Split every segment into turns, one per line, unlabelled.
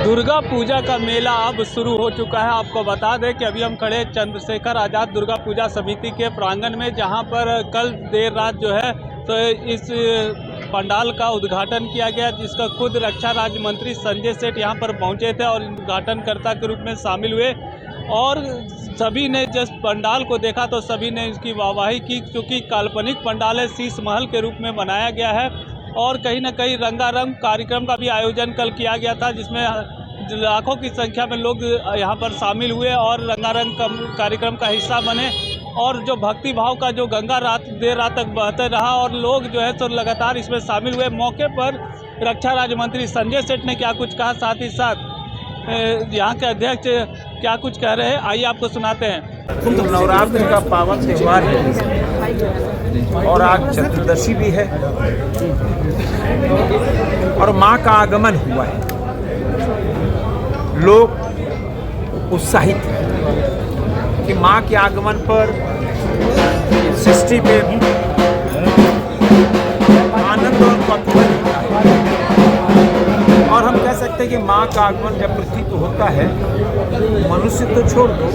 दुर्गा पूजा का मेला अब शुरू हो चुका है। आपको बता दें कि अभी हम खड़े चंद्रशेखर आज़ाद दुर्गा पूजा समिति के प्रांगण में, जहां पर कल देर रात जो है तो इस पंडाल का उद्घाटन किया गया, जिसका खुद रक्षा राज्य मंत्री संजय सेठ यहां पर पहुंचे थे और उद्घाटनकर्ता के रूप में शामिल हुए। और सभी ने जिस पंडाल को देखा तो सभी ने इसकी वाहवाही की, क्योंकि काल्पनिक पंडाल है, शीश महल के रूप में बनाया गया है। और कहीं न कहीं रंगारंग कार्यक्रम का भी आयोजन कल किया गया था, जिसमें लाखों की संख्या में लोग यहां पर शामिल हुए और रंगारंग कार्यक्रम का हिस्सा बने। और जो भक्ति भाव का जो गंगा देर रात तक बहते रहा और लोग जो है तो लगातार इसमें शामिल हुए। मौके पर रक्षा राज्य मंत्री संजय सेठ ने क्या कुछ कहा, साथ ही साथ यहाँ के अध्यक्ष क्या कुछ कह रहे हैं, आइए आपको सुनाते हैं।
नवरात्र का पावन त्यौहार है और आज चतुर्दशी भी है और माँ का आगमन हुआ है। लोग उत्साहित हैं कि माँ के आगमन पर सृष्टि पे आनंद और कौतूहल होता है। और हम कह सकते हैं कि माँ का आगमन जब पृथ्वी पर होता है, मनुष्य तो छोड़ दो,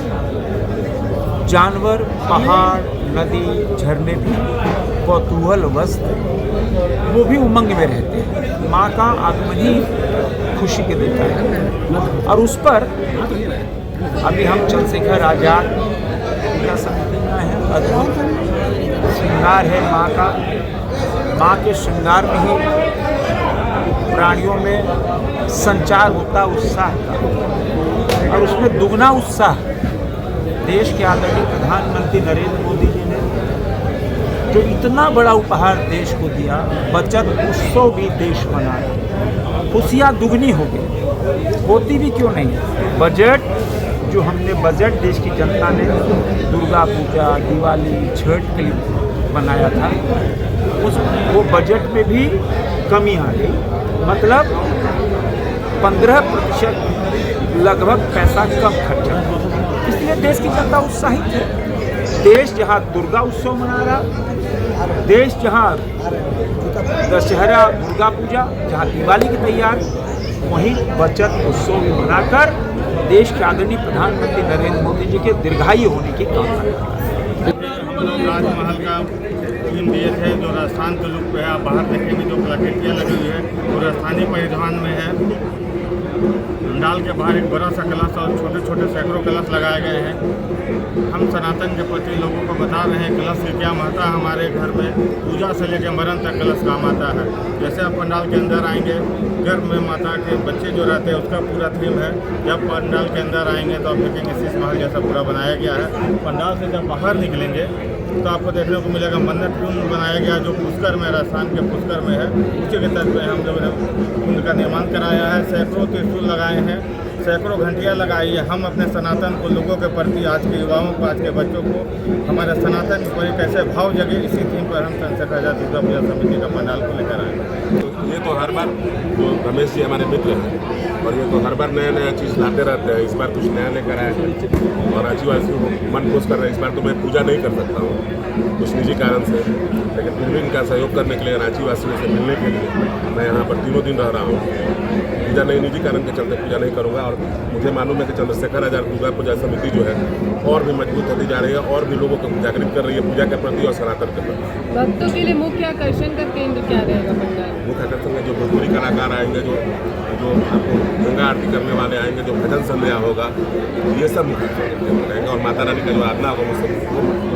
जानवर, पहाड़, नदी, झरने भी कौतूहलवश वो भी उमंग में रहते हैं। माँ का आगमन ही खुशी के देता है। और उस पर अभी हम चंद्रशेखर आज़ाद पूजा समिति में हैं। अद्भुत श्रृंगार है माँ का। माँ के श्रृंगार में ही प्राणियों में संचार होता उत्साह का, और उसमें दुगना उत्साह देश के आदरणीय प्रधानमंत्री नरेंद्र मोदी जी ने जो इतना बड़ा उपहार देश को दिया, बचत उत्सव भी देश मनाया, खुशियाँ दुगनी हो गई। होती भी क्यों नहीं। बजट जो हमने बजट देश की जनता ने दुर्गा पूजा, दिवाली, छठ के लिए बनाया था, वो बजट में भी कमी आ गई। मतलब 15% लगभग पैसा कम खर्चा। इसलिए देश की जनता उत्साहित है। देश जहाँ दुर्गा उत्सव मना रहा, देश जहाँ दशहरा, दुर्गा पूजा, जहाँ दिवाली की तैयार, वहीं बचत उत्सव भी मनाकर देश के आदरणीय प्रधानमंत्री नरेंद्र मोदी जी के दीर्घायु होने की कामना करता है।
राजमहल का थीम दिए थे, जो राजस्थान के लुक पे है। आप बाहर देखेंगे जो कलाकृतियाँ लगी हुई है वो राजस्थानी परिधान में है। पंडाल के बाहर एक बड़ा सा कलश और छोटे छोटे सैकड़ों कलश लगाए गए हैं। हम सनातन के प्रति लोगों को बता रहे हैं कलश की क्या महत्ता है। हमारे घर में पूजा से लेकर मरण तक कलश काम आता है। जैसे आप पंडाल के अंदर आएंगे, गर्भ में माता के बच्चे जो रहते हैं उसका पूरा थीम है। जब पंडाल के अंदर आएंगे तो आप देखेंगे शीश महल जैसा पूरा बनाया गया है। पंडाल से जब बाहर निकलेंगे तो आपको देखने को मिलेगा मन्नत कुंड बनाया गया, जो पुष्कर में, राजस्थान के पुष्कर में है। उसी के तर्ज पे हम जो है कुंड का निर्माण कराया है। सैकड़ों त्रिशूल लगाए हैं, सैकड़ों घंटियाँ लगाई है। हम अपने सनातन को, लोगों के प्रति, आज के युवाओं को, आज के बच्चों को हमारे सनातन को एक कैसे भाव जगे, इसी थीम पर हम चंद्रशेखर आज़ाद दुर्गा पूजा समिति का पंडाल को लेकर आए।
ये तो हर बार जो रमेश जी हमारे मित्र हैं और ये तो हर बार नया नया चीज़ लाते रहते हैं। इस बार कुछ नया लेकर आए हैं और आदिवासियों को मन खुश कर रहे हैं। इस बार तो मैं पूजा नहीं कर सकता हूँ कुछ निजी कारण से, लेकिन फिर भी इनका सहयोग करने के लिए, राज्यवासियों से मिलने के लिए मैं यहाँ पर 3 दिन रह रहा हूँ। पूजा नहीं, निजी कारण के चलते पूजा नहीं करूँगा। और मुझे मालूम है कि चंद्रशेखर आज़ाद दुर्गा पूजा समिति जो है और भी मजबूत होती जा रही है और भी लोगों को जागृत कर रही है पूजा के प्रति और सनातन के प्रति।
भक्तों के लिए मुख्य आकर्षण का केंद्र क्या रहेगा पंडाल?
मुख्य आकर्षण में जो भोजपुरी कलाकार आएंगे, जो आपको गंगा आरती करने वाले आएंगे, जो भजन संध्या होगा, ये सब मुख्य आकर्षण रहेंगे और माता रानी का जो आराधना होगा वो सब